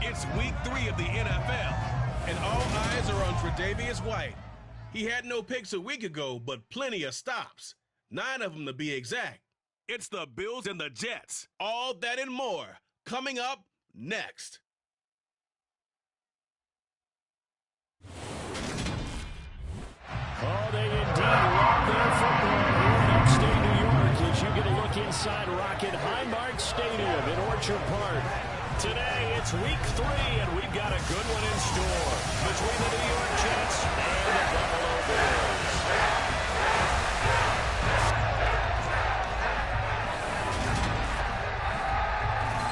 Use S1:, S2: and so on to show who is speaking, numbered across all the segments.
S1: It's week 3 of the NFL, and all eyes are on Tre'Davious White. He had no picks a week ago, but plenty of stops. 9 of them to be exact. It's the Bills and the Jets. All that and more coming up next.
S2: Oh, they indeed love their football here in upstate New York as you get a look inside Rocket Highmark Stadium in Orchard Park. Today, it's week 3, and we've got a good one in store between the New York Jets and the Buffalo Bills.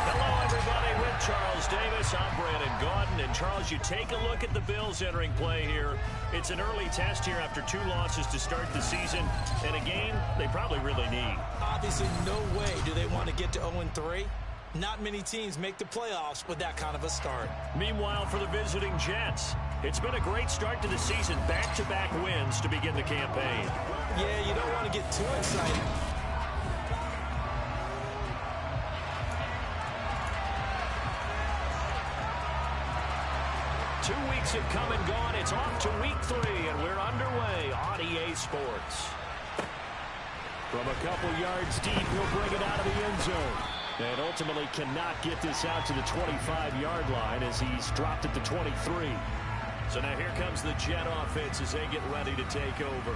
S2: Hello, everybody. With Charles Davis, I'm Brandon Gaudin. And, Charles, you take a look at the Bills entering play here. It's an early test here after 2 losses to start the season, and a game they probably really need.
S3: Obviously, no way do they want to get to 0-3. Not many teams make the playoffs with that kind of a start.
S2: Meanwhile, for the visiting Jets, it's been a great start to the season. Back-to-back wins to begin the campaign.
S3: Yeah, you don't want to get too excited.
S2: Two weeks have come and gone. It's off to week 3, and we're underway on EA Sports. From a couple yards deep, he'll bring it out of the end zone. And ultimately cannot get this out to the 25-yard line as he's dropped at the 23. So now here comes the Jet offense as they get ready to take over.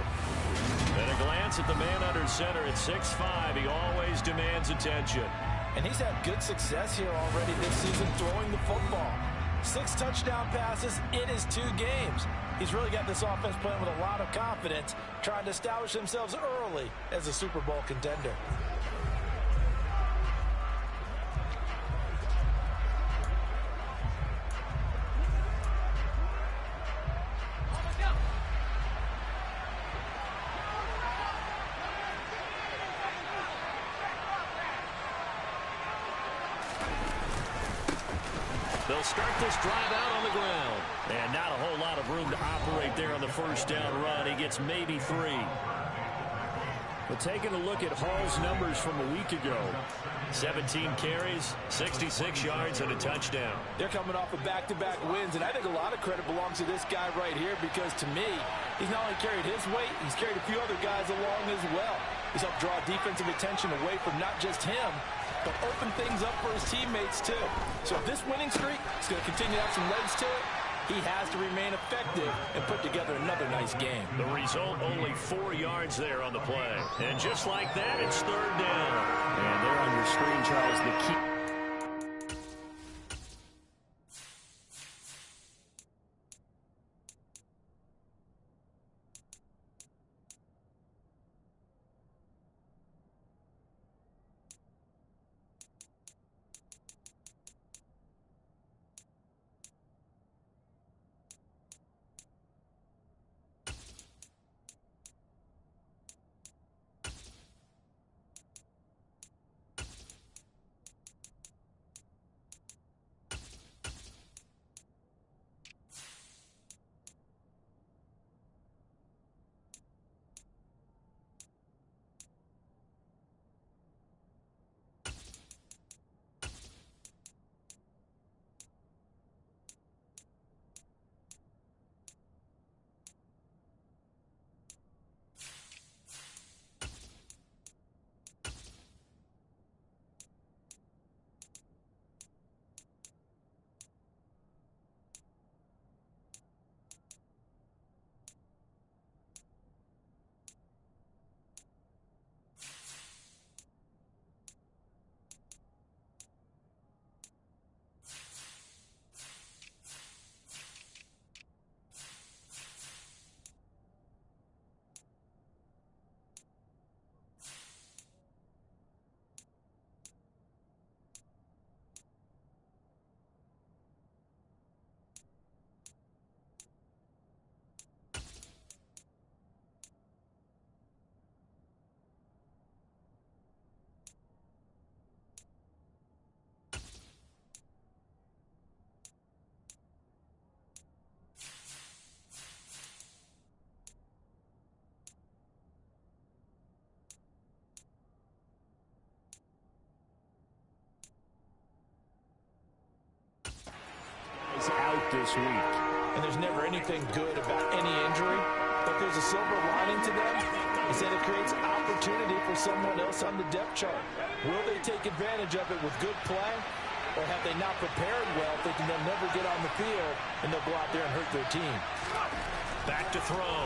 S2: And a glance at the man under center at 6'5". He always demands attention.
S3: And he's had good success here already this season throwing the football. 6 touchdown passes in his 2 games. He's really got this offense playing with a lot of confidence, trying to establish themselves early as a Super Bowl contender.
S2: They'll start this drive out on the ground. And not a whole lot of room to operate there on the first down run. He gets maybe 3. But taking a look at Hall's numbers from a week ago. 17 carries, 66 yards, and a touchdown.
S3: They're coming off of back-to-back wins, and I think a lot of credit belongs to this guy right here because, to me, he's not only carried his weight, he's carried a few other guys along as well. He's helped draw defensive attention away from not just him, but open things up for his teammates, too. So if this winning streak is going to continue to have some legs to it, he has to remain effective and put together another nice game.
S2: The result, only 4 yards there on the play. And just like that, it's 3rd down. And there on your screen, Charles, the key. out this week.
S3: And there's never anything good about any injury, but there's a silver lining to them. He said it creates opportunity for someone else on the depth chart. Will they take advantage of it with good play, or have they not prepared well, thinking they'll never get on the field, and they'll go out there and hurt their team?
S2: Back to throw.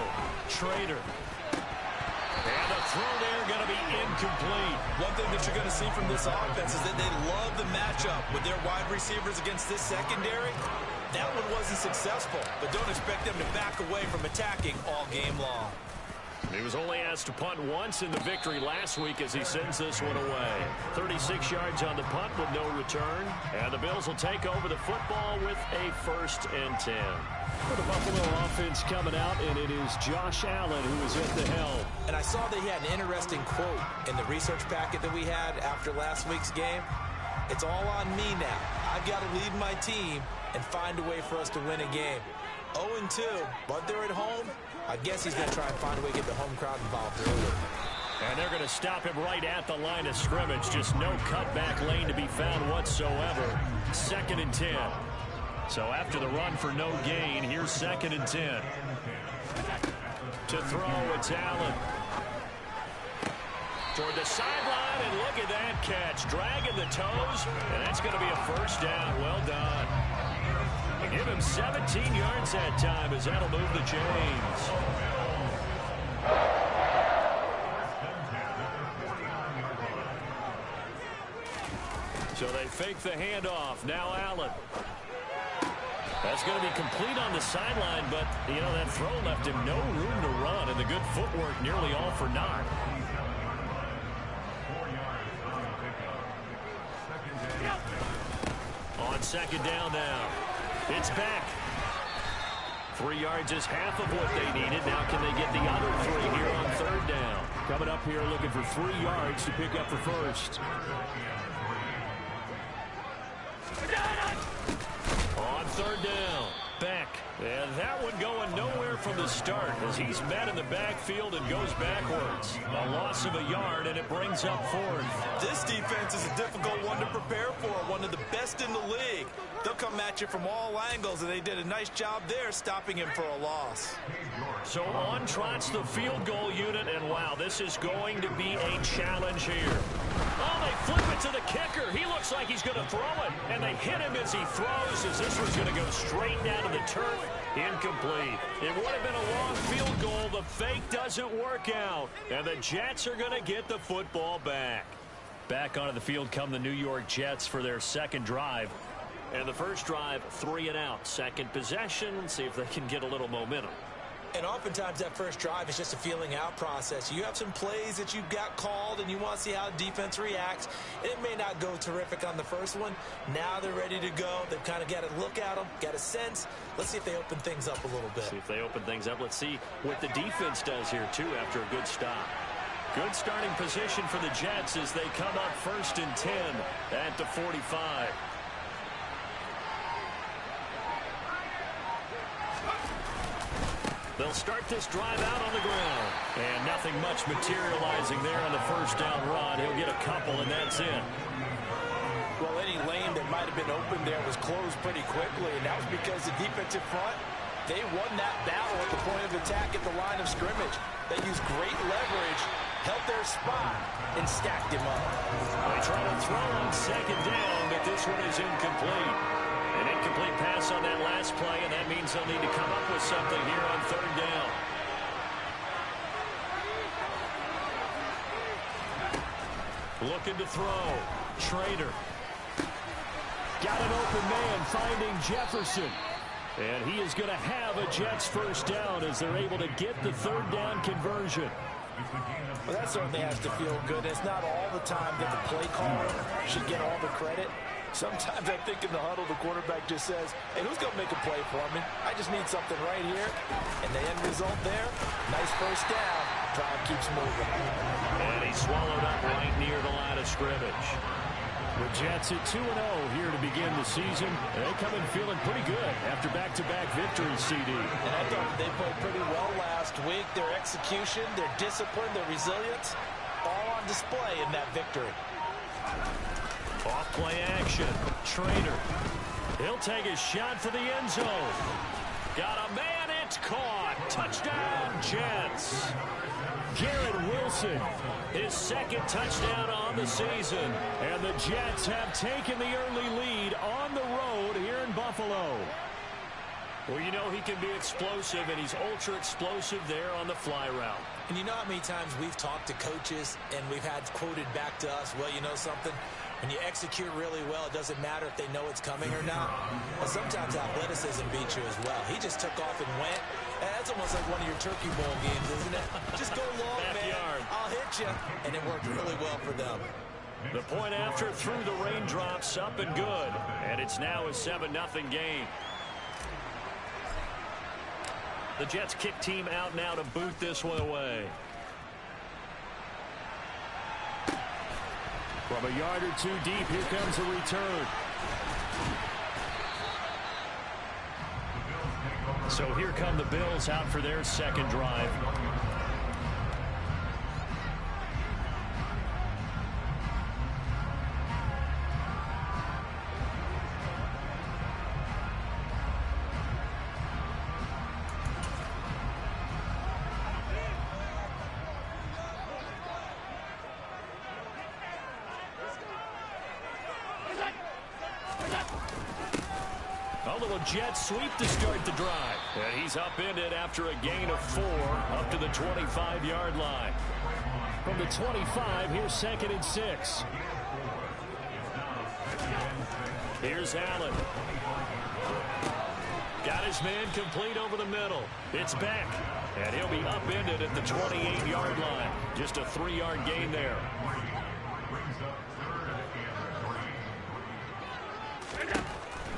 S2: Trader. And the throw there going to be incomplete.
S3: One thing that you're going to see from this offense is that they love the matchup with their wide receivers against this secondary. That one wasn't successful, but don't expect them to back away from attacking all game long.
S2: He was only asked to punt once in the victory last week as he sends this one away. 36 yards on the punt with no return. And the Bills will take over the football with a 1st and 10. For the Buffalo offense coming out, and it is Josh Allen who is at the helm.
S3: And I saw that he had an interesting quote in the research packet that we had after last week's game. It's all on me now. I've got to lead my team and find a way for us to win a game. 0-2, but they're at home. I guess he's going to try and find a way to get the home crowd involved early.
S2: And they're going to stop him right at the line of scrimmage. Just no cutback lane to be found whatsoever. 2nd and 10. So after the run for no gain, here's 2nd and 10. To throw, it's Allen. Toward the sideline, and look at that catch. Dragging the toes, and that's going to be a 1st down. Well done. Give him 17 yards that time as that'll move the chains. So they fake the handoff. Now Allen. That's going to be complete on the sideline, but, you know, that throw left him no room to run, and the good footwork nearly all for naught. On 2nd down now. It's back. 3 yards is half of what they needed. Now can they get the other 3 here on 3rd down? Coming up here looking for 3 yards to pick up the 1st. On 3rd down. Beck. And that one going nowhere from the start as he's met in the backfield and goes backwards. A loss of a yard, and it brings up 4th.
S3: This defense is a difficult one to prepare for, one of the best in the league. They'll come at you from all angles, and they did a nice job there stopping him for a loss.
S2: So on trots the field goal unit, and wow, this is going to be a challenge here. Oh, they flip it to the kicker. He looks like he's going to throw it, and they hit him as he throws, as this one's going to go straight down to the turf. Incomplete. It would have been a long field goal. The fake doesn't work out, and the Jets are going to get the football back. Back onto the field come the New York Jets for their 2nd drive. And the 1st drive, 3 and out. 2nd possession, see if they can get a little momentum.
S3: And oftentimes that 1st drive is just a feeling out process. You have some plays that you've got called, and you want to see how defense reacts. It may not go terrific on the 1st one. Now they're ready to go. They've kind of got to look at them, got a sense. Let's see if they open things up a little bit.
S2: See if they open things up. Let's see what the defense does here, too, after a good stop. Good starting position for the Jets as they come up 1st and 10 at the 45. They'll start this drive out on the ground. And nothing much materializing there on the 1st down run. He'll get a couple, and that's it.
S3: Well, any lane that might have been open there was closed pretty quickly, and that was because the defensive front, they won that battle at the point of attack at the line of scrimmage. They used great leverage, held their spot, and stacked him up.
S2: They try to throw on 2nd down, but this one is incomplete. An incomplete pass on that last play, and that means they'll need to come up with something here on 3rd down. Looking to throw. Trader. Got an open man finding Jefferson. And he is going to have a Jets 1st down as they're able to get the 3rd down conversion.
S3: Well, that certainly has to feel good. It's not all the time that the play caller should get all the credit. Sometimes I think in the huddle, the quarterback just says, hey, who's going to make a play for me? I just need something right here. And the end result there, nice 1st down. Drive keeps moving.
S2: And he swallowed up right near the line of scrimmage. The Jets at 2-0 here to begin the season. They come in feeling pretty good after back-to-back victories, CD.
S3: And I thought they played pretty well last week. Their execution, their discipline, their resilience, all on display in that victory.
S2: Off play action. Trader. He'll take a shot for the end zone. Got a man, it's caught. Touchdown, Jets. Garrett Wilson, his second touchdown on the season. And the Jets have taken the early lead on the road here in Buffalo. Well, you know he can be explosive, and he's ultra-explosive there on the fly route.
S3: And you know how many times we've talked to coaches and we've had quoted back to us, well, you know something? When you execute really well, it doesn't matter if they know it's coming or not. And sometimes athleticism beats you as well. He just took off and went. And that's almost like one of your Turkey Bowl games, isn't it? Just go long, man. I'll hit you. And it worked really well for them.
S2: The point after through the raindrops, up and good. And it's now a 7-0 game. The Jets kick team out now to boot this one away. From a yard or two deep, here comes a return. So here come the Bills out for their second drive. Jets sweep to start the drive. And he's upended after a gain of 4 up to the 25-yard line. From the 25, here's 2nd and 6. Here's Allen. Got his man complete over the middle. It's Beck. And he'll be upended at the 28-yard line. Just a 3-yard gain there.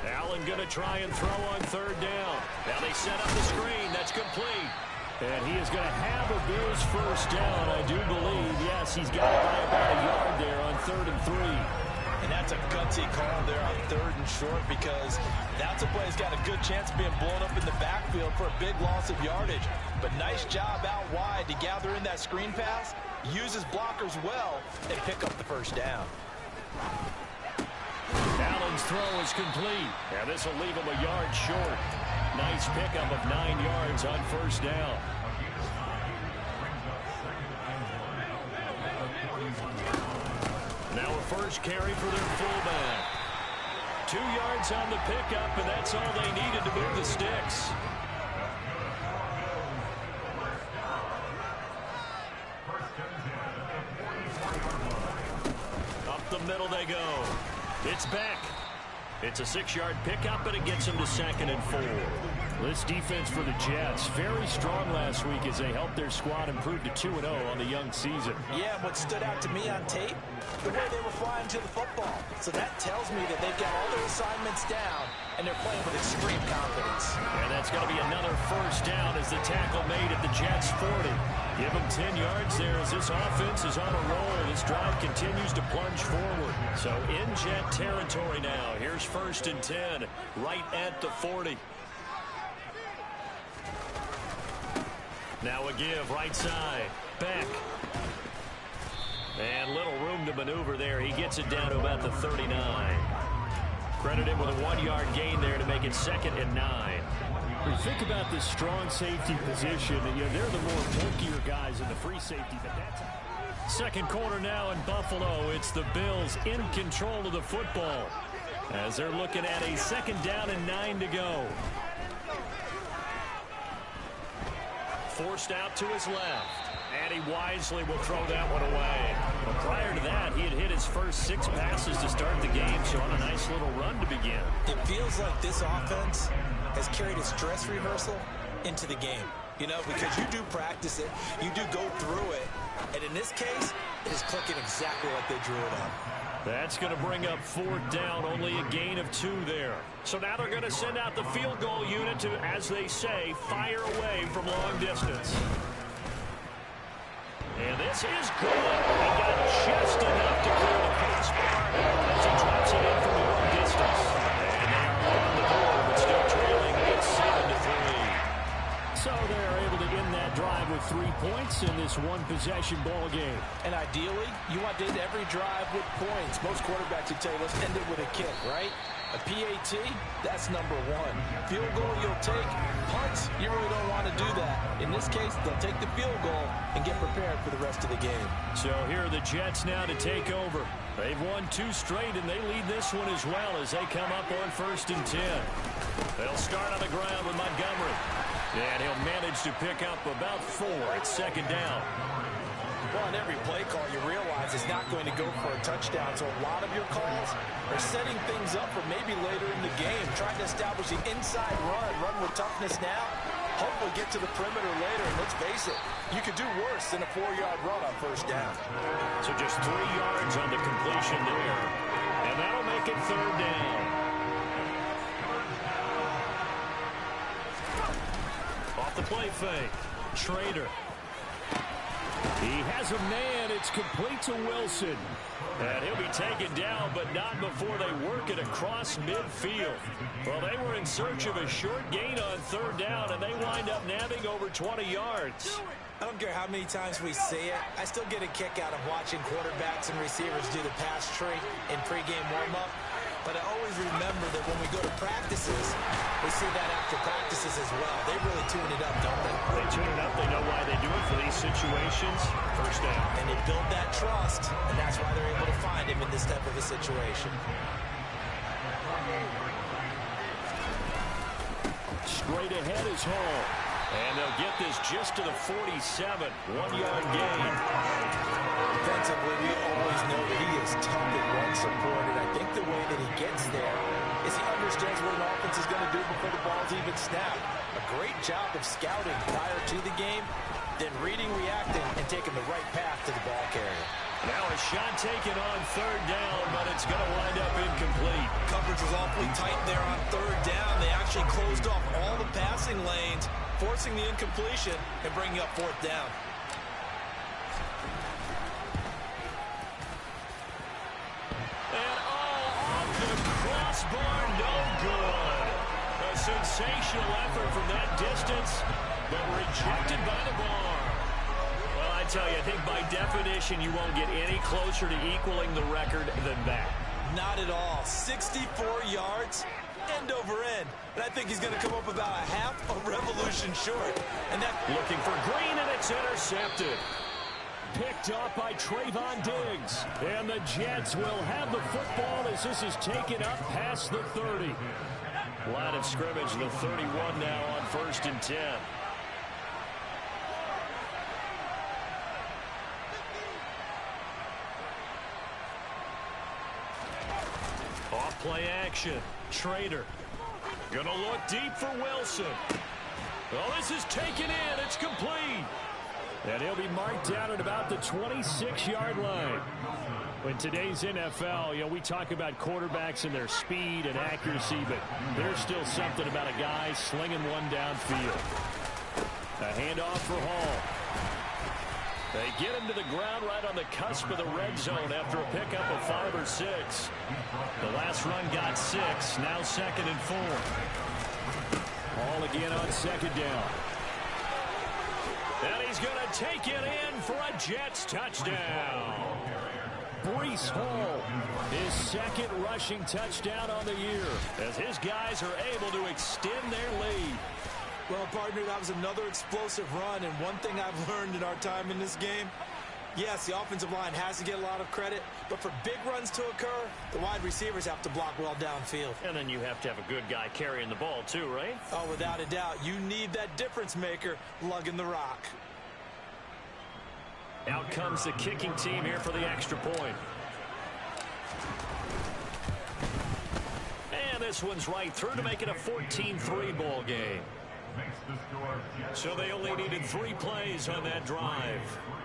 S2: Allen going to try and throw on 3rd down. Now they set up the screen. That's complete. And he is going to have a Bills first down, I do believe. Yes, he's got it by about a yard there on 3rd and 3.
S3: And that's a gutsy call there on 3rd and short, because that's a play that's got a good chance of being blown up in the backfield for a big loss of yardage. But nice job out wide to gather in that screen pass, use his blockers well, and pick up the first down.
S2: Allen's throw is complete. And this will leave him a yard short. Nice pickup of 9 yards on first down. Now a first carry for their fullback. 2 yards on the pickup, and that's all they needed to move the sticks. Up the middle they go. It's back. It's a 6-yard pickup, but it gets them to 2nd and 4. This defense for the Jets, very strong last week as they helped their squad improve to 2-0 on the young season.
S3: Yeah, what stood out to me on tape, the way they were flying to the football. So that tells me that they've got all their assignments down, and they're playing with extreme confidence.
S2: And that's going to be another first down as the tackle made at the Jets' 40. Give them 10 yards there as this offense is on a roll. This drive continues to plunge forward. So in Jet territory now. Here's 1st and 10 right at the 40. Now a give right side. Back. And little room to maneuver there. He gets it down to about the 39. Credit him with a 1-yard gain there to make it 2nd and 9.
S4: When you think about this strong safety position, they're the more bulkier guys in the free safety. But that's
S2: second quarter now in Buffalo. It's the Bills in control of the football as they're looking at a 2nd down and 9 to go. Forced out to his left. And he wisely will throw that one away. But prior to that, he had hit his first 6 passes to start the game, so on a nice little run to begin.
S3: It feels like this offense has carried its dress rehearsal into the game. Because you do practice it, you do go through it, and in this case, it is clicking exactly like they drew it up.
S2: That's going to bring up 4th down, only a gain of 2 there. So now they're going to send out the field goal unit to, as they say, fire away from long distance. And this is good. He got just enough to clear the crossbar as he drops it in from long distance. And they are on the board, but still trailing at 7-3.
S4: so they're able to end that drive with 3 points in this one-possession ball game.
S3: And ideally, you want to end every drive with points. Most quarterbacks would tell you, let's end it with a kick, right? A PAT, that's number one. Field goal you'll take. Punts, you really don't want to do that. In this case, they'll take the field goal and get prepared for the rest of the game.
S4: So here are the Jets now to take over. They've won 2 straight, and they lead this one as well as they come up on 1st and 10. They'll start on the ground with Montgomery. And he'll manage to pick up about 4 at 2nd down.
S3: Well, on every play call, you realize it's not going to go for a touchdown, so a lot of your calls are setting things up for maybe later in the game, trying to establish the inside run with toughness now, hopefully get to the perimeter later, and let's face it, you could do worse than a 4-yard run on 1st down.
S4: So just 3 yards on the completion there, and that'll make it 3rd down. Off the play fake, Schrader. He has a man. It's complete to Wilson. And he'll be taken down, but not before they work it across midfield. Well, they were in search of a short gain on 3rd down, and they wind up nabbing over 20 yards.
S3: I don't care how many times we say it, I still get a kick out of watching quarterbacks and receivers do the pass tree in pregame warm-up. But I always remember that when we go to practices, we see that after practices as well. They really tune it up, don't they?
S4: They tune it up. They know why they do it for these situations. 1st down.
S3: And they build that trust, and that's why they're able to find him in this type of a situation.
S4: Straight ahead is Hall. And they'll get this just to the 47. 1-yard gain.
S3: Defensively, we always know that he is tough at run support, and I think the way that he gets there is he understands what an offense is going to do before the ball's even snapped. A great job of scouting prior to the game, then reading, reacting, and taking the right path to the ball carrier.
S4: Now a shot taken on 3rd down, but it's going to wind up incomplete.
S3: Coverage was awfully tight there on 3rd down. They actually closed off all the passing lanes, forcing the incompletion and bringing up 4th down.
S4: And off the crossbar, no good. A sensational effort from that distance, but rejected by the bar. Well, I tell you, I think by definition you won't get any closer to equaling the record than that.
S3: Not at all. 64 yards, end over end. And I think he's going to come up about a half a revolution short. And that
S4: looking for Green, and it's intercepted. Picked off by Trayvon Diggs. And the Jets will have the football as this is taken up past the 30. Line of scrimmage, the 31 now on 1st and 10. Off play action. Schrader. Gonna look deep for Wilson. Well, this is taken in. It's complete. And he'll be marked down at about the 26-yard line. In today's NFL, we talk about quarterbacks and their speed and accuracy, but there's still something about a guy slinging one downfield. A handoff for Hall. They get him to the ground right on the cusp of the red zone after a pickup of 5 or 6. The last run got 6, now 2nd and 4. Hall again on 2nd down. And he's going to take it in for a Jets touchdown. Breece Hall, his 2nd rushing touchdown on the year, as his guys are able to extend their lead.
S3: Well, partner, that was another explosive run, and one thing I've learned in our time in this game, yes, the offensive line has to get a lot of credit, but for big runs to occur, the wide receivers have to block well downfield.
S4: And then you have to have a good guy carrying the ball too, right?
S3: Oh, without a doubt. You need that difference maker lugging the rock.
S4: Out comes the kicking team here for the extra point. And this one's right through to make it a 14-3 ball game. So they only needed 3 plays on that drive.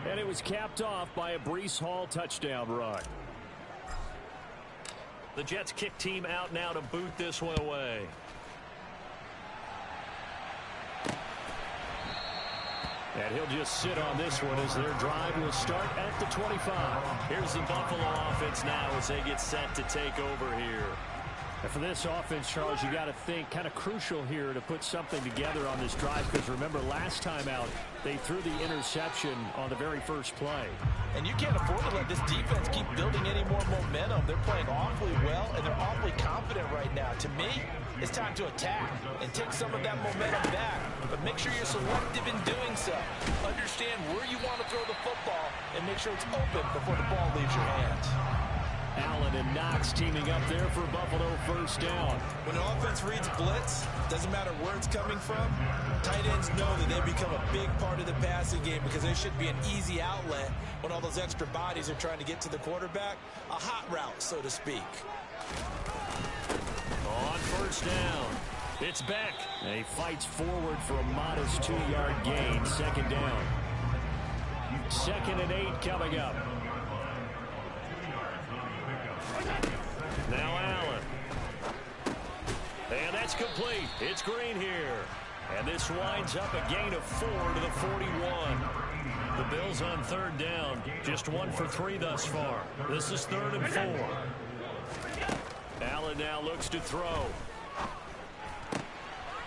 S4: And it was capped off by a Breece Hall touchdown run. The Jets kick team out now to boot this one away. And he'll just sit on this one as their drive will start at the 25. Here's the Buffalo offense now as they get set to take over here.
S2: And for this offense, Charles, you got to think kind of crucial here to put something together on this drive, because remember last time out they threw the interception on the very first play.
S3: And you can't afford to let this defense keep building any more momentum. They're playing awfully well, and they're awfully confident right now. To me, it's time to attack and take some of that momentum back. But make sure you're selective in doing so. Understand where you want to throw the football and make sure it's open before the ball leaves your hands.
S2: Allen and Knox teaming up there for Buffalo first down.
S3: When an offense reads blitz, doesn't matter where it's coming from, tight ends know that they become a big part of the passing game because there should be an easy outlet when all those extra bodies are trying to get to the quarterback. A hot route, so to speak.
S2: On first down, it's Beck. And he fights forward for a modest 2-yard gain. Second down. 2nd and 8 coming up. Now Allen. And that's complete. It's Green here. And this winds up a gain of 4 to the 41. The Bills on 3rd down. Just 1 for 3 thus far. This is 3rd and 4. Allen now looks to throw.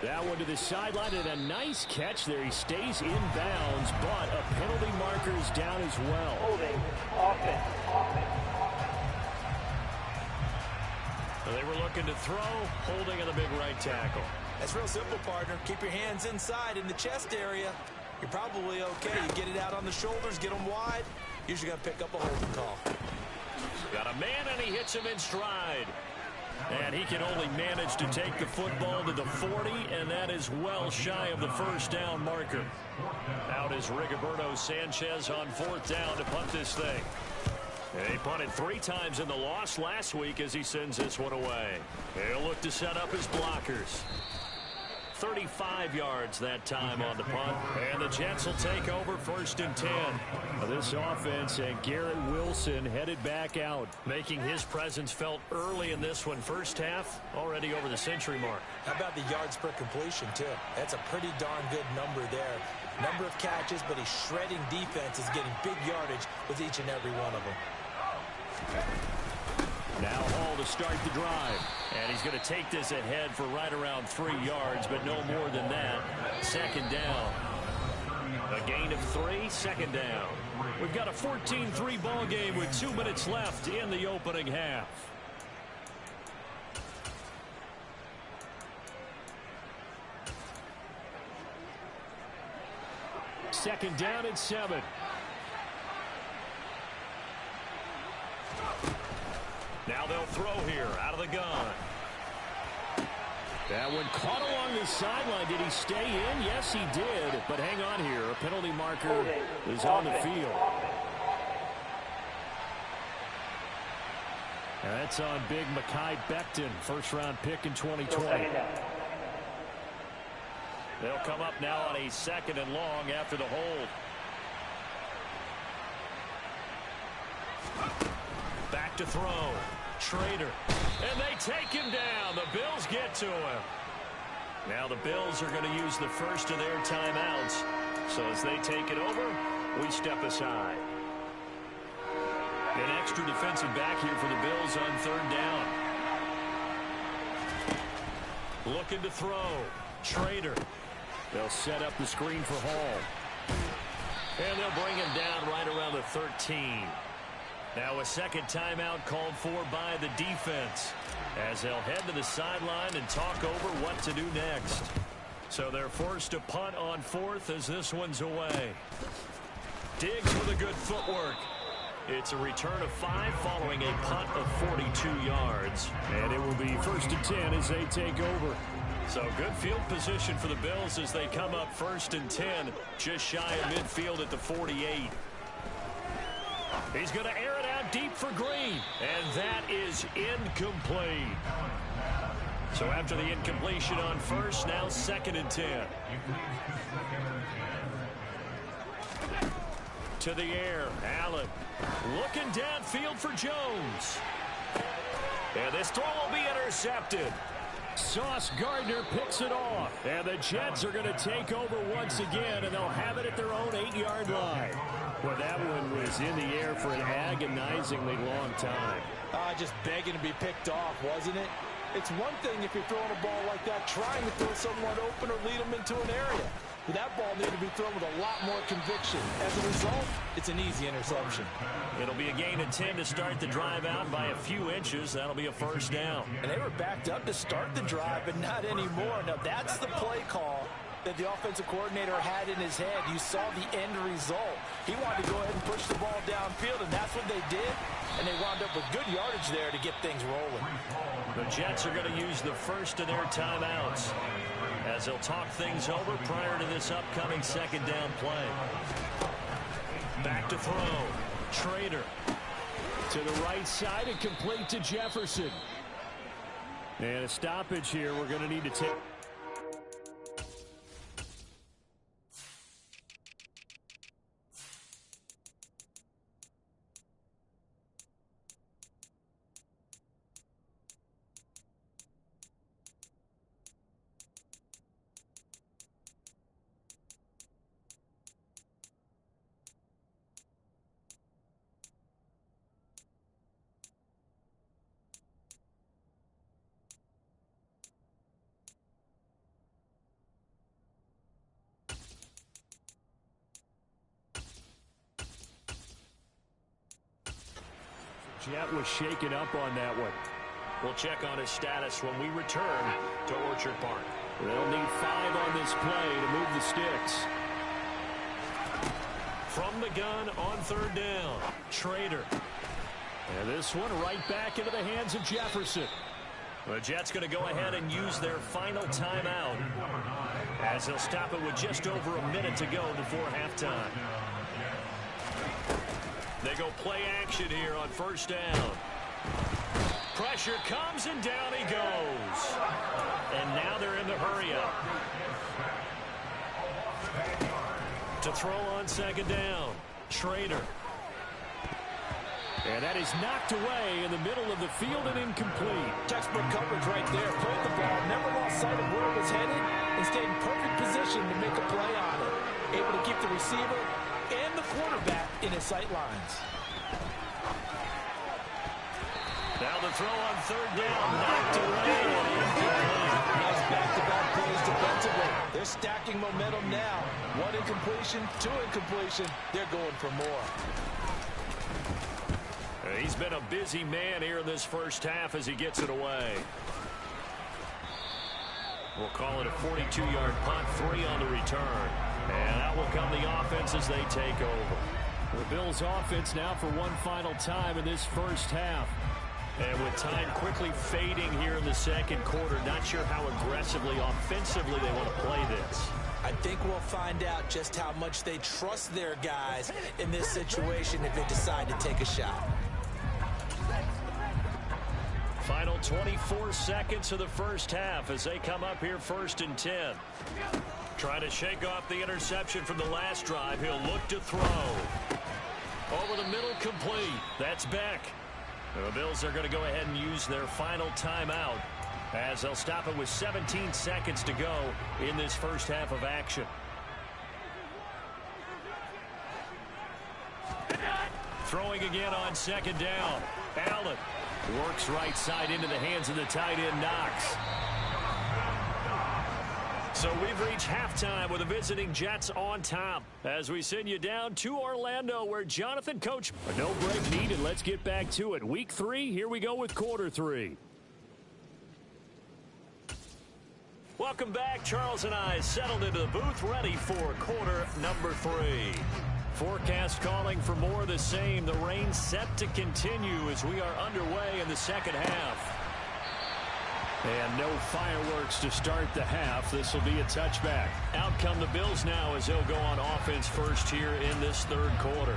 S2: That one to the sideline, and a nice catch there. He stays in bounds, but a penalty marker is down as well.
S5: Holding, offense.
S2: They were looking to throw, holding on the big right tackle.
S3: That's real simple, partner. Keep your hands inside in the chest area. You're probably okay. You get it out on the shoulders, get them wide. Usually going to pick up a holding call.
S2: Got a man, and he hits him in stride. And he can only manage to take the football to the 40, and that is well shy of the first down marker. Out is Rigoberto Sanchez on 4th down to punt this thing. And he punted 3 times in the loss last week as he sends this one away. He'll look to set up his blockers. 35 yards that time on the punt. And the Jets will take over 1st and 10. This offense and Garrett Wilson headed back out, making his presence felt early in this one. First half, already over the century mark.
S3: How about the yards per completion, too? That's a pretty darn good number there. Number of catches, but he's shredding defense, is getting big yardage with each and every one of them.
S2: Now Hall to start the drive. And he's going to take this ahead for right around 3 yards, but no more than that. 2nd down. A gain of 3, 2nd down. We've got a 14-3 ball game with 2 minutes left in the opening half. Second down and 7. Now they'll throw here out of the gun. That one caught along the sideline. Did he stay in? Yes, he did. But hang on here. A penalty marker is on the field. And that's on big Mekhi Becton, first-round pick in 2020. They'll come up now on a 2nd and long after the hold. Back to throw. Trader. And they take him down. The Bills get to him. Now the Bills are going to use the first of their timeouts. So as they take it over, we step aside. An extra defensive back here for the Bills on 3rd down. Looking to throw. Trader. They'll set up the screen for Hall. And they'll bring him down right around the 13. Now a second timeout called for by the defense as they'll head to the sideline and talk over what to do next. So they're forced to punt on 4th as this one's away. Diggs with a good footwork. It's a return of 5 following a punt of 42 yards. And it will be 1st and 10 as they take over. So good field position for the Bills as they come up 1st and 10, just shy of midfield at the 48. He's going to air it out deep for Green, and that is incomplete. So after the incompletion on 1st, now 2nd and 10. To the air, Allen looking downfield for Jones. And this throw will be intercepted. Sauce Gardner picks it off. And the Jets are going to take over once again, and they'll have it at their own 8-yard line. Well, that one was in the air for an agonizingly long time.
S3: Just begging to be picked off, wasn't it? It's one thing if you're throwing a ball like that, trying to throw someone open or lead them into an area. But that ball needed to be thrown with a lot more conviction. As a result, it's an easy interception.
S2: It'll be a gain of 10 to start the drive out by a few inches. That'll be a first down.
S3: And they were backed up to start the drive, but not anymore. Now, that's the play call that the offensive coordinator had in his head. You saw the end result. He wanted to go ahead and push the ball downfield, and that's what they did. And they wound up with good yardage there to get things rolling.
S2: The Jets are going to use the first of their timeouts as they'll talk things over prior to this upcoming second down play. Back to throw. Trader to the right side and complete to Jefferson. And a stoppage here we're going to need to take. Jet was shaken up on that one. We'll check on his status when we return to Orchard Park. They'll need 5 on this play to move the sticks. From the gun on third down, Trader. And this one right back into the hands of Jefferson. The Jets going to go ahead and use their final timeout as they'll stop it with just over a minute to go before halftime. They go play action here on first down. Pressure comes and down he goes. And now they're in the hurry up. To throw on second down, Trader. And that is knocked away in the middle of the field and incomplete.
S3: Textbook coverage right there. Played the ball, never lost sight of where it was headed, and stayed in perfect position to make a play on it. Able to keep the receiver and the quarterback in his sight lines.
S2: Now the throw on third down, knocked away and incomplete.
S3: Nice back-to-back plays defensively. They're stacking momentum now. 1 incompletion, 2 incompletion. They're going for more.
S2: He's been a busy man here in this first half as he gets it away. We'll call it a 42-yard punt, 3 on the return. And out will come the offense as they take over. The Bills offense now for one final time in this first half. And with time quickly fading here in the second quarter, not sure how aggressively, offensively they want to play this.
S3: I think we'll find out just how much they trust their guys in this situation if they decide to take a shot.
S2: Final 24 seconds of the first half as they come up here first and 10. Trying to shake off the interception from the last drive. He'll look to throw. Over the middle, complete. That's Beck. The Bills are going to go ahead and use their final timeout as they'll stop it with 17 seconds to go in this first half of action. Throwing again on second down. Allen works right side into the hands of the tight end, Knox. So we've reached halftime with the visiting Jets on top as we send you down to Orlando where Jonathan Coach. A no break needed. Let's get back to it. Week 3, here we go with quarter 3. Welcome back. Charles and I settled into the booth ready for quarter number 3. Forecast calling for more of the same. The rain set to continue as we are underway in the second half. And no fireworks to start the half. This will be a touchback. Out come the Bills now as they'll go on offense first here in this third quarter.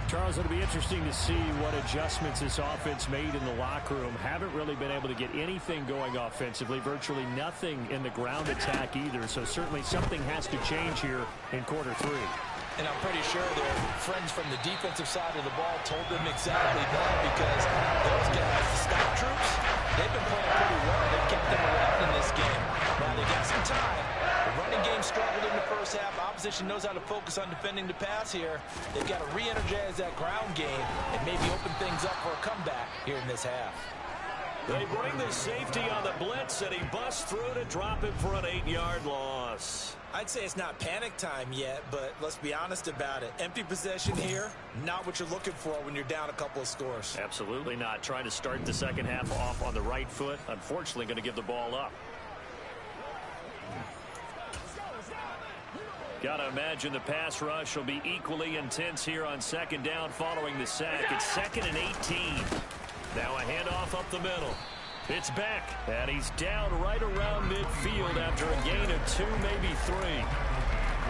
S4: Charles, it'll be interesting to see what adjustments this offense made in the locker room. Haven't really been able to get anything going offensively. Virtually nothing in the ground attack either. So certainly something has to change here in quarter 3.
S3: And I'm pretty sure their friends from the defensive side of the ball told them exactly that, because those guys, the stop troops, they've been playing pretty well. They've kept them around in this game. Now they got some time. The running game struggled in the first half. Opposition knows how to focus on defending the pass here. They've got to re-energize that ground game and maybe open things up for a comeback here in this half.
S2: They bring the safety on the blitz, and he busts through to drop him for an 8-yard loss.
S3: I'd say it's not panic time yet, but let's be honest about it. Empty possession here, not what you're looking for when you're down a couple of scores.
S2: Absolutely not. Trying to start the second half off on the right foot. Unfortunately, going to give the ball up. Got to imagine the pass rush will be equally intense here on second down following the sack. It's 2nd and 18. Now a handoff up the middle. It's Beck, and he's down right around midfield after a gain of 2, maybe 3.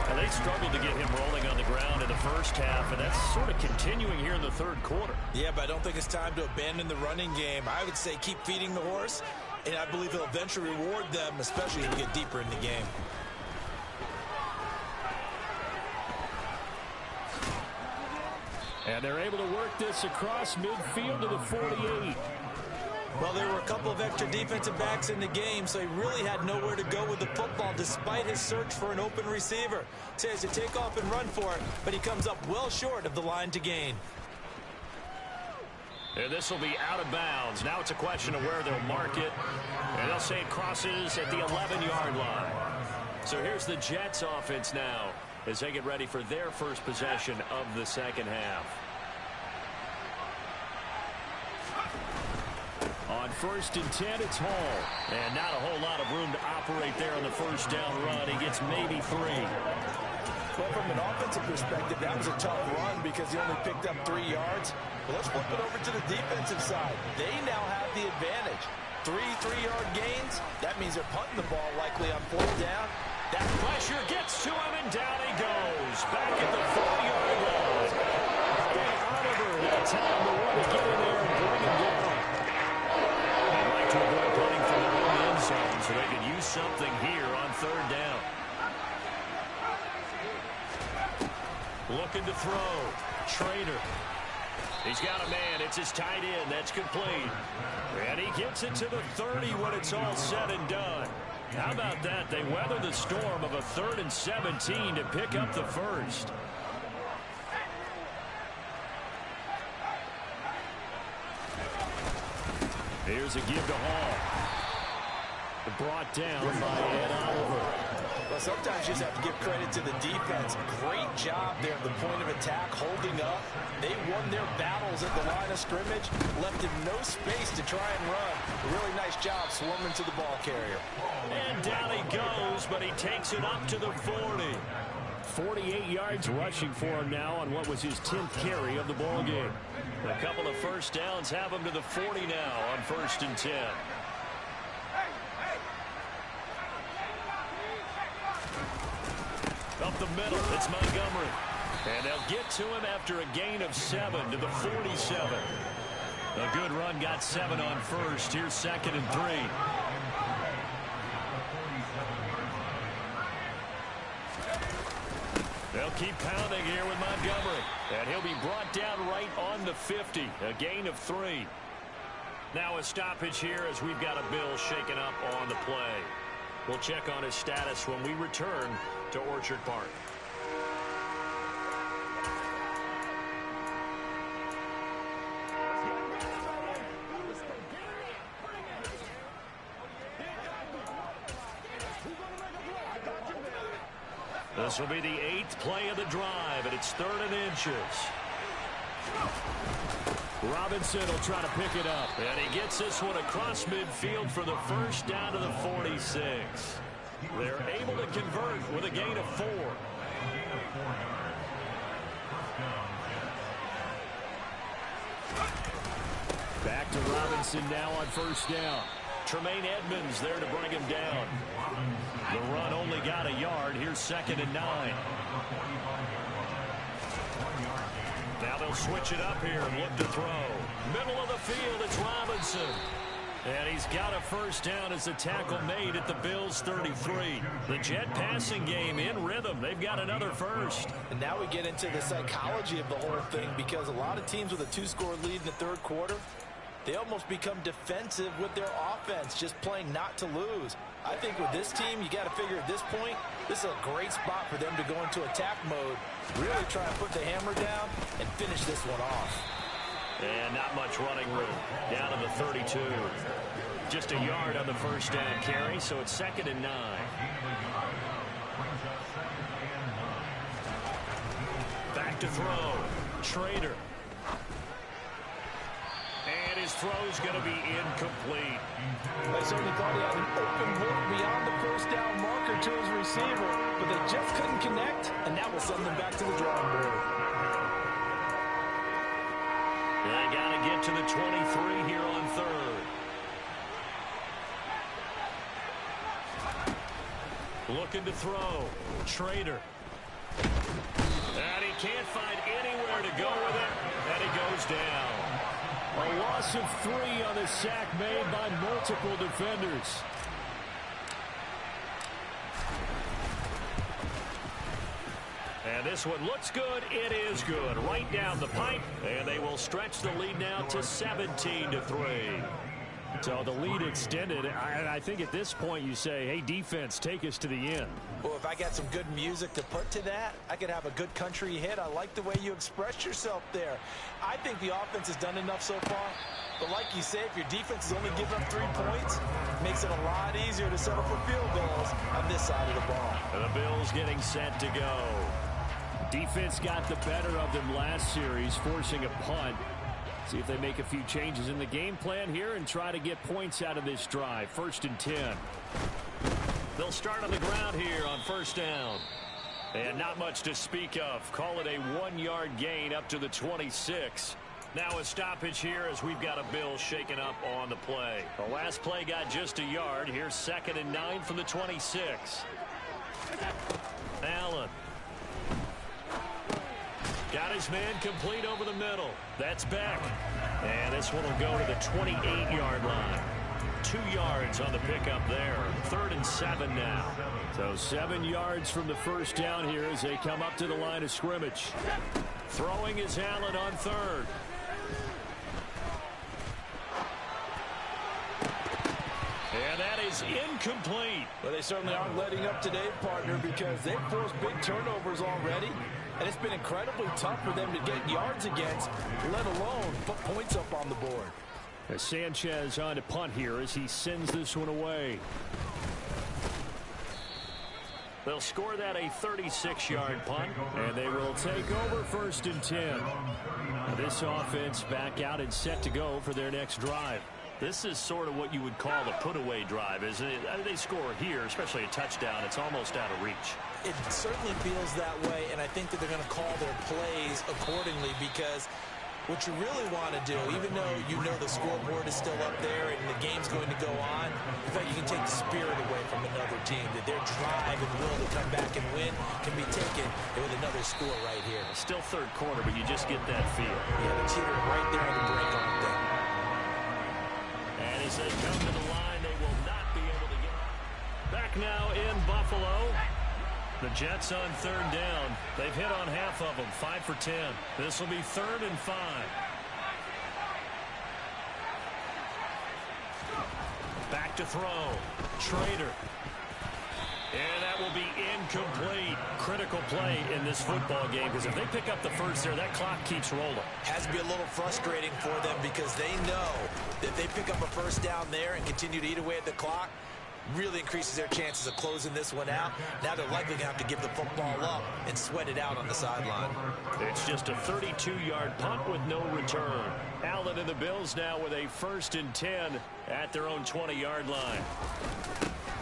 S2: And they struggled to get him rolling on the ground in the first half, and that's sort of continuing here in the third quarter.
S3: Yeah, but I don't think it's time to abandon the running game. I would say keep feeding the horse, and I believe he'll eventually reward them, especially as we get deeper in the game.
S2: And they're able to work this across midfield to the 48.
S3: Well, there were a couple of extra defensive backs in the game, so he really had nowhere to go with the football despite his search for an open receiver. So he has to take off and run for it, but he comes up well short of the line to gain.
S2: And this will be out of bounds. Now it's a question of where they'll mark it. And they'll say it crosses at the 11-yard line. So here's the Jets offense now as they get ready for their first possession of the second half. On 1st and 10, it's Hall. And not a whole lot of room to operate there on the first down run. He gets maybe 3.
S3: Well, from an offensive perspective, that was a tough run because he only picked up 3 yards. But let's flip it over to the defensive side. They now have the advantage. 3 3-yard gains. That means they're punting the ball likely on 4th down.
S2: That pressure gets to him, and down he goes. Back at the 4-yard line. And Oliver that time to want to get in there and bring him down. They'd like to avoid punting from their own end zone so they could use something here on 3rd down. Looking to throw. Trader. He's got a man. It's his tight end. That's complete. And he gets it to the 30 when it's all said and done. How about that? They weather the storm of a 3rd and 17 to pick up the first. Here's a give to Hall. Brought down by Ed Oliver.
S3: Well, sometimes you just have to give credit to the defense. Great job there at the point of attack, holding up. They won their battles at the line of scrimmage, left him no space to try and run. A really nice job swarming to the ball carrier.
S2: And down he goes, but he takes it up to the 40. 48 yards rushing for him now on what was his 10th carry of the ball game. A couple of first downs have him to the 40 now on 1st and 10. Up the middle, it's Montgomery. And they'll get to him after a gain of 7 to the 47. A good run, got 7 on first. Here's 2nd and 3. They'll keep pounding here with Montgomery. And he'll be brought down right on the 50. A gain of 3. Now a stoppage here as we've got a Bill shaken up on the play. We'll check on his status when we return to Orchard Park. This will be the 8th play of the drive, and it's 3rd and inches. Robinson will try to pick it up. And he gets this one across midfield for the first down to the 46. They're able to convert with a gain of 4. Back to Robinson now on first down. Tremaine Edmonds there to bring him down. The run only got a yard. Here's 2nd and 9. Now they'll switch it up here and look to throw. Middle of the field, it's Robinson. And he's got a first down as the tackle made at the Bills' 33. The Jet passing game in rhythm. They've got another first.
S3: And now we get into the psychology of the whole thing, because a lot of teams with a 2-score lead in the 3rd quarter, they almost become defensive with their offense, just playing not to lose. I think with this team, you got to figure at this point, this is a great spot for them to go into attack mode, really try and put the hammer down and finish this one off.
S2: And not much running room. Down to the 32. Just a yard on the first down carry, so it's 2nd and 9. Back to throw. Trader. And his throw's going to be incomplete.
S3: They certainly thought he had an open look beyond the first down marker to his receiver, but they just couldn't connect, and that will send them back to the drawing board.
S2: They got to get to the 23 here on 3rd. Looking to throw. Trader. And he can't find anywhere to go with it, and he goes down. A loss of 3 on the sack made by multiple defenders. And this one looks good. It is good. Right down the pipe. And they will stretch the lead now to 17-3. So the lead extended. I think at this point you say, hey, defense, take us to the end.
S3: Well, if I got some good music to put to that, I could have a good country hit. I like the way you express yourself there. I think the offense has done enough so far. But like you say, if your defense is only giving up 3 points, it makes it a lot easier to settle for field goals on this side of the ball.
S2: And the Bills getting set to go. Defense got the better of them last series, forcing a punt. See if they make a few changes in the game plan here and try to get points out of this drive. 1st and 10. They'll start on the ground here on 1st down. And not much to speak of. Call it a 1-yard gain up to the 26. Now a stoppage here as we've got a Bill shaken up on the play. The last play got just a yard. Here's 2nd and 9 from the 26. Allen. Got his man complete over the middle. That's Beck. And this one will go to the 28-yard line. 2 yards on the pickup there. 3rd and 7 now. So 7 yards from the first down here as they come up to the line of scrimmage. Throwing is Allen on 3rd. And that is incomplete.
S3: Well, they certainly aren't letting up today, partner, because they've forced big turnovers already. And it's been incredibly tough for them to get yards against, let alone put points up on the board.
S2: Sanchez on to punt here as he sends this one away. They'll score that a 36-yard punt, and they will take over 1st and 10. Now this offense back out and set to go for their next drive. This is sort of what you would call a put-away drive, isn't it? I mean, they score here, especially a touchdown. It's almost out of reach.
S3: It certainly feels that way, and I think that they're going to call their plays accordingly because what you really want to do, even though you know the scoreboard is still up there and the game's going to go on, in fact, you can take the spirit away from another team, that their drive and will to come back and win can be taken with another score right here.
S2: Still 3rd quarter, but you just get that feel.
S3: Yeah, the cheater right there on the break, aren't they?
S2: And as they come to the line, they will not be able to get back now in Buffalo. The Jets on 3rd down. They've hit on half of them, 5 for 10. This will be 3rd and 5. Back to throw. Trader. And that will be incomplete. Critical play in this football game because if they pick up the first there, that clock keeps rolling.
S3: Has to be a little frustrating for them because they know that if they pick up a first down there and continue to eat away at the clock, really increases their chances of closing this one out. Now they're likely going to have to give the football up and sweat it out on the sideline.
S2: It's just a 32-yard punt with no return. Allen and the Bills now with a 1st and 10 at their own 20-yard line.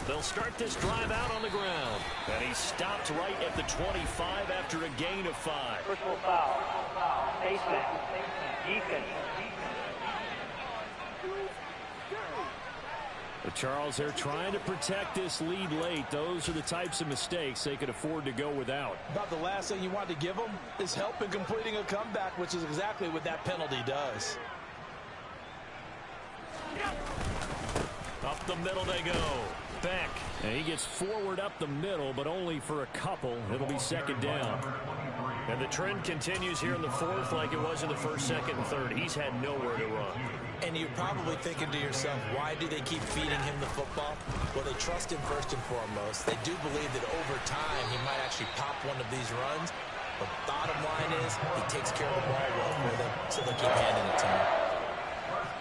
S2: They'll start this drive out on the ground. And he stopped right at the 25 after a gain of 5.
S5: Personal foul. Baseman. Defense.
S2: But Charles, they're trying to protect this lead late. Those are the types of mistakes they could afford to go without.
S3: About the last thing you want to give them is help in completing a comeback, which is exactly what that penalty does.
S2: Up the middle they go. Beck. And he gets forward up the middle, but only for a couple. It'll be 2nd down. And the trend continues here in the 4th like it was in the 1st, 2nd, and 3rd. He's had nowhere to run.
S3: And you're probably thinking to yourself, why do they keep feeding him the football? Well, they trust him first and foremost. They do believe that over time he might actually pop one of these runs. But bottom line is, he takes care of the ball well for them, so they'll keep handing it to him.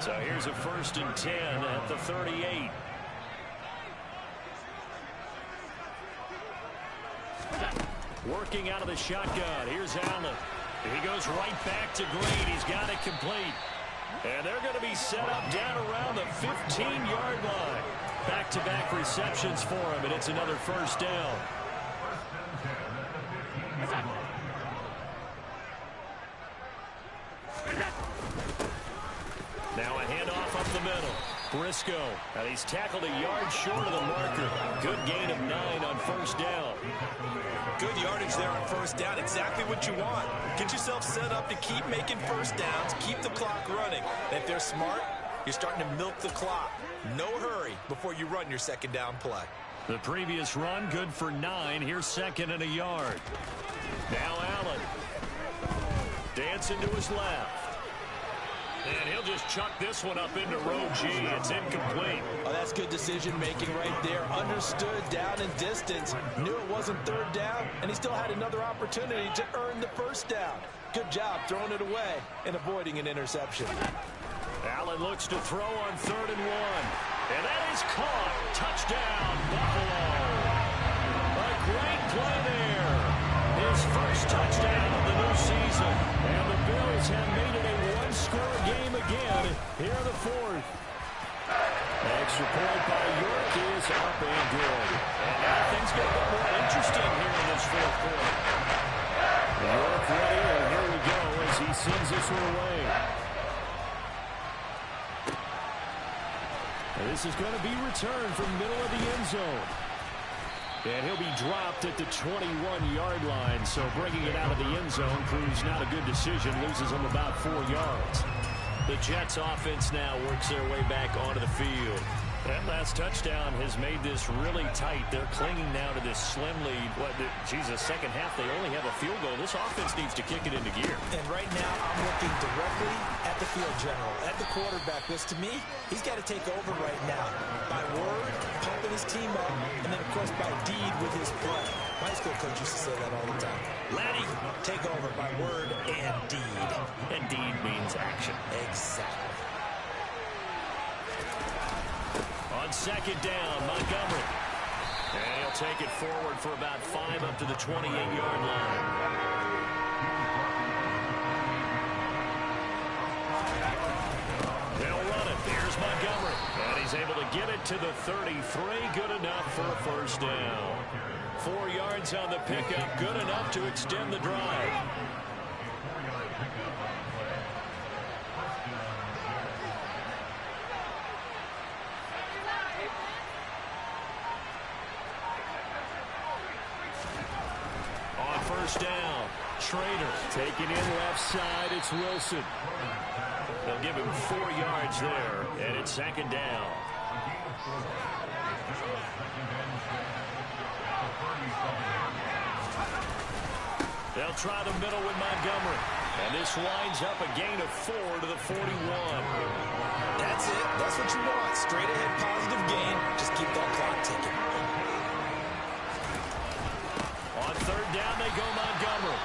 S2: So here's a 1st and 10 at the 38. Working out of the shotgun. Here's Allen. He goes right back to Green. He's got it complete. And they're going to be set up down around the 15-yard line. Back-to-back receptions for him, and it's another 1st down. Now a handoff up the middle. Briscoe, and he's tackled a yard short of the marker. Good gain of 9 on 1st down.
S3: Good yardage there on 1st down. Exactly what you want. Get yourself set up to keep making 1st downs, keep the clock running. And if they're smart, you're starting to milk the clock. No hurry before you run your 2nd down play.
S2: The previous run good for 9. Here's 2nd and a yard. Now Allen. Dancing to his left. And he'll just chuck this one up into row G. It's incomplete.
S3: Oh, that's good decision-making right there. Understood down and distance. Knew it wasn't 3rd down, and he still had another opportunity to earn the 1st down. Good job throwing it away and avoiding an interception.
S2: Allen looks to throw on 3rd and 1. And that is caught. Touchdown, Buffalo. A great play there. His 1st touchdown of the new season. And the Bills have made it a one-score game again here in the 4th. Extra point by York is up and good. And now things get a bit more interesting here in this 4th quarter. York ready, and here we go as he sends this one away. And this is going to be returned from middle of the end zone. And he'll be dropped at the 21-yard line. So bringing it out of the end zone proves not a good decision. Loses him about 4 yards. The Jets offense now works their way back onto the field. That last touchdown has made this really tight. They're clinging now to this slim lead. Second half, they only have a field goal. This offense needs to kick it into gear.
S3: And right now, I'm looking directly at the field general, at the quarterback. Because to me, he's got to take over right now. By word, pumping his team up, and then, of course, by deed with his play. My school coach used to say that all the time. Laddie, take over by word and deed.
S2: And deed means action.
S3: Exactly.
S2: On 2nd down, Montgomery. And he'll take it forward for about 5 up to the 28-yard line. They'll run it. Here's Montgomery. And he's able to get it to the 33. Good enough for a 1st down. 4 yards on the pickup. Good enough to extend the drive. On 1st down, Schrader taking in left side. It's Wilson. They'll give him 4 yards there, and it's 2nd down. They'll try the middle with Montgomery. And this winds up a gain of 4 to the 41.
S3: That's it. That's what you want. Straight ahead positive gain. Just keep that clock ticking.
S2: On 3rd down, they go Montgomery.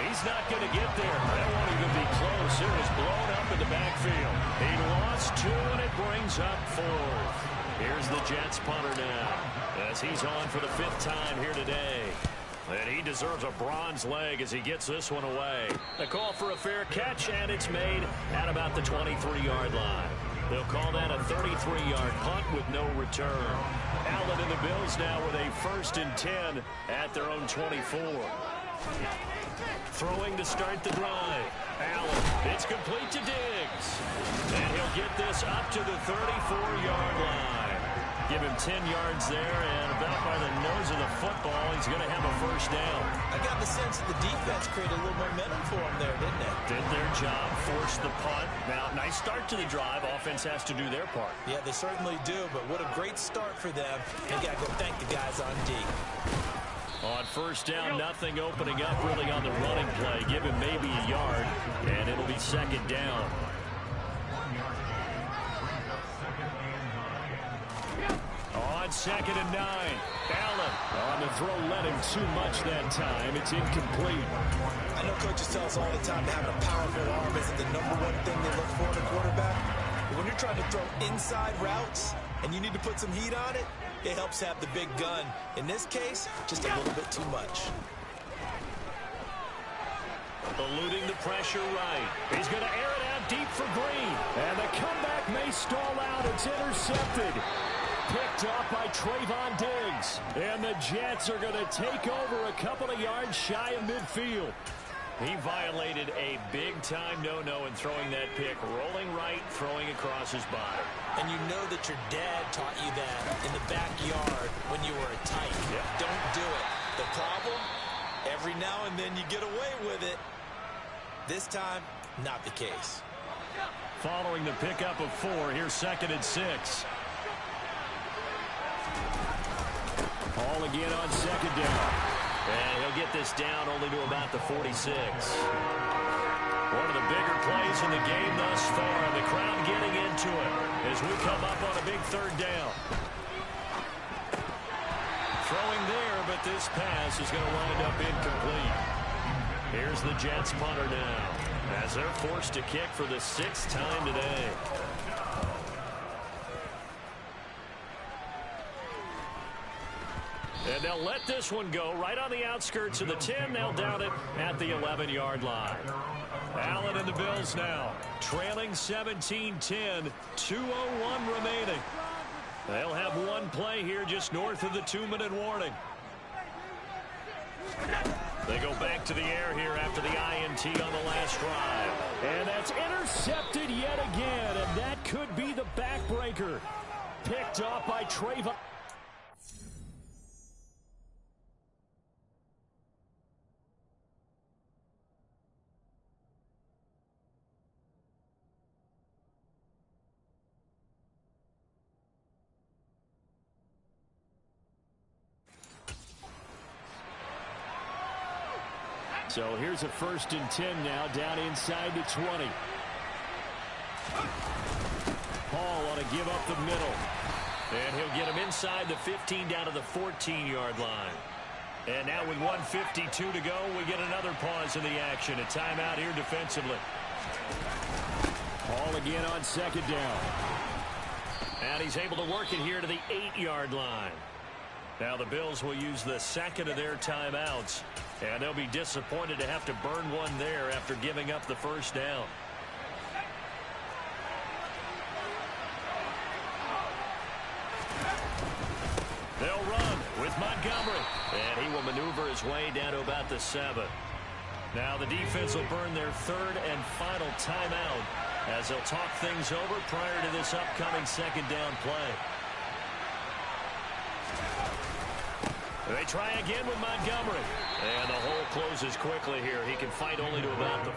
S2: He's not going to get there. That won't even be close. It was blown up in the backfield. He lost 2, and it brings up 4th. Here's the Jets punter now, as he's on for the 5th time here today. And he deserves a bronze leg as he gets this one away. A call for a fair catch, and it's made at about the 23-yard line. They'll call that a 33-yard punt with no return. Allen and the Bills now with a 1st and 10 at their own 24. Throwing to start the drive. Allen, it's complete to Diggs. And he'll get this up to the 34-yard line. Give him 10 yards there, and about by the nose of the football, he's going to have a 1st down.
S3: I got the sense that the defense created a little momentum for him there, didn't it?
S2: Did their job, forced the punt. Now, nice start to the drive. Offense has to do their part.
S3: Yeah, they certainly do, but what a great start for them. They got to go thank the guys on D.
S2: On 1st down, nothing opening up really on the running play. Give him maybe a yard, and it'll be 2nd down. On 2nd and 9, Allen On the throw, led him too much that time. It's incomplete.
S3: I know coaches tell us all the time that having a powerful arm isn't the #1 thing they look for in a quarterback. But when you're trying to throw inside routes and you need to put some heat on it, it helps have the big gun. In this case, just a little bit too much.
S2: Eluding the pressure right. He's going to air it out deep for Green. And the comeback may stall out. It's intercepted. Picked off by Trayvon Diggs. And the Jets are going to take over a couple of yards shy of midfield. He violated a big-time no-no in throwing that pick. Rolling right, throwing across his body.
S3: And you know that your dad taught you that in the backyard when you were a tight.
S2: Yep.
S3: Don't do it. The problem? Every now and then you get away with it. This time, not the case.
S2: Following the pickup of 4, here's 2nd and 6. Paul again on 2nd down. And he'll get this down only to about the 46. One of the bigger plays in the game thus far. The crowd getting into it as we come up on a big 3rd down. Throwing there, but this pass is going to wind up incomplete. Here's the Jets punter now as they're forced to kick for the 6th time today. And they'll let this one go right on the outskirts of the 10. They'll down it at the 11-yard line. Allen and the Bills now trailing 17-10, 2:01 remaining. They'll have one play here just north of the 2-minute warning. They go back to the air here after the INT on the last drive. And that's intercepted yet again, and that could be the backbreaker. Picked off by Trayvon. So here's a 1st and 10 now, down inside the 20. Paul on to give up the middle. And he'll get him inside the 15 down to the 14-yard line. And now with 1:52 to go, we get another pause in the action. A timeout here defensively. Paul again on 2nd down. And he's able to work it here to the 8-yard line. Now the Bills will use the 2nd of their timeouts. And they'll be disappointed to have to burn one there after giving up the 1st down. They'll run with Montgomery. And he will maneuver his way down to about the 7. Now the defense will burn their 3rd and final timeout as they'll talk things over prior to this upcoming 2nd down play. They try again with Montgomery. And the hole closes quickly here. He can fight only to about the...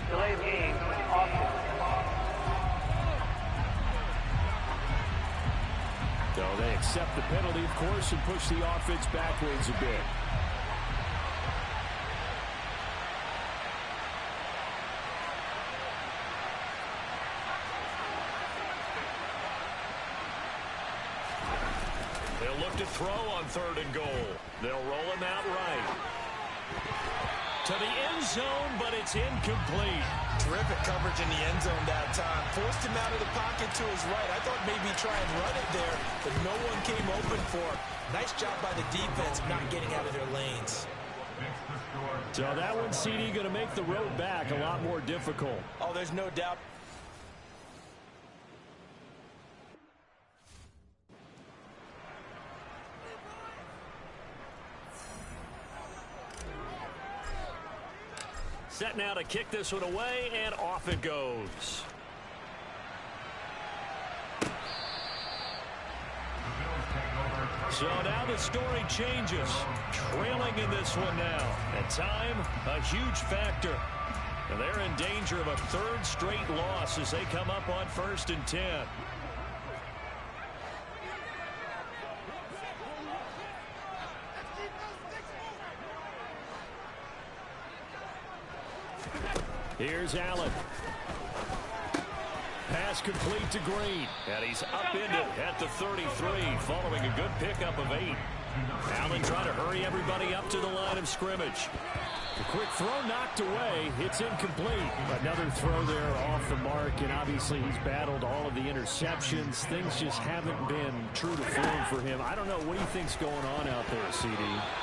S5: Delay of game, Austin.
S2: So they accept the penalty, of course, and push the offense backwards a bit. They'll look to throw on 3rd and goal. They'll roll him out right. To the end zone, but it's incomplete.
S3: Terrific coverage in the end zone that time. Forced him out of the pocket to his right. I thought maybe try and run it there, but no one came open for him. Nice job by the defense not getting out of their lanes.
S2: So that one, CD, going to make the road back a lot more difficult.
S3: Oh, there's no doubt.
S2: Set now to kick this one away, and off it goes. So now the story changes. Trailing in this one now. And time, a huge factor. And they're in danger of a 3rd straight loss as they come up on 1st and 10. Here's Allen. Pass complete to Green. And he's upended at the 33 following a good pickup of 8. Allen trying to hurry everybody up to the line of scrimmage. The quick throw knocked away. It's incomplete. Another throw there off the mark, and obviously he's battled all of the interceptions. Things just haven't been true to form for him. I don't know. What do you think's going on out there, CD?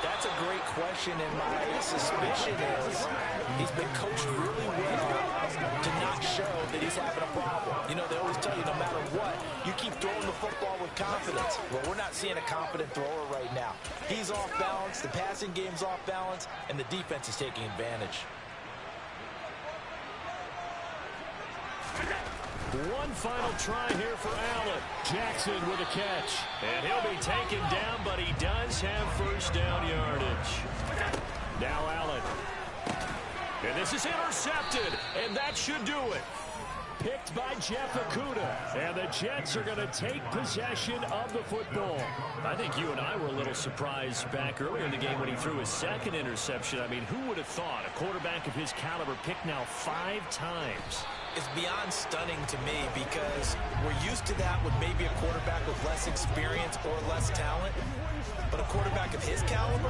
S3: That's a great question, and my suspicion is he's been coached really well to not show that he's having a problem. You know, they always tell you no matter what, you keep throwing the football with confidence. Well, we're not seeing a confident thrower right now. He's off balance, the passing game's off balance, and the defense is taking advantage.
S2: One final try here for Allen. Jackson with a catch. And he'll be taken down, but he does have first down yardage. Now Allen. And this is intercepted, and that should do it. Picked by Jeff Okudah, and the Jets are going to take possession of the football. I think you and I were a little surprised back earlier in the game when he threw his second interception. I mean, who would have thought a quarterback of his caliber picked now 5 times?
S3: It's beyond stunning to me because we're used to that with maybe a quarterback with less experience or less talent. But a quarterback of his caliber,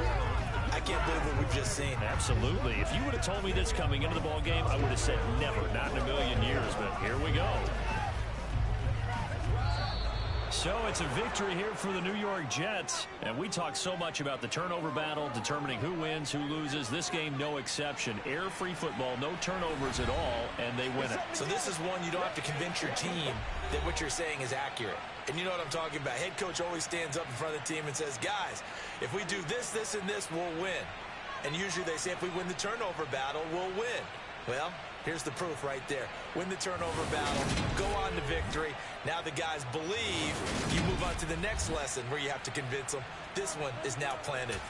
S3: I can't believe what we've just seen.
S2: Absolutely. If you would have told me this coming into the ball game, I would have said never, not in a million years. But here we go. So it's a victory here for the New York Jets. And we talk so much about the turnover battle, determining who wins, who loses. This game, no exception. Air-free football, no turnovers at all, and they win it.
S3: So this is one you don't have to convince your team that what you're saying is accurate. And you know what I'm talking about. Head coach always stands up in front of the team and says, guys, if we do this, this, and this, we'll win. And usually they say if we win the turnover battle, we'll win. Well, here's the proof right there. Win the turnover battle, go on to victory. Now the guys believe. You move on to the next lesson where you have to convince them. This one is now planted.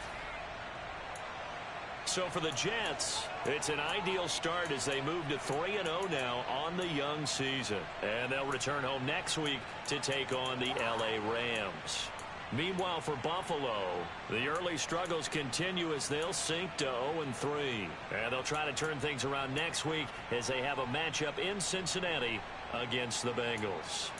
S2: So for the Jets, it's an ideal start as they move to 3-0 now on the young season. And they'll return home next week to take on the LA Rams. Meanwhile, for Buffalo, the early struggles continue as they'll sink to 0-3. And they'll try to turn things around next week as they have a matchup in Cincinnati against the Bengals.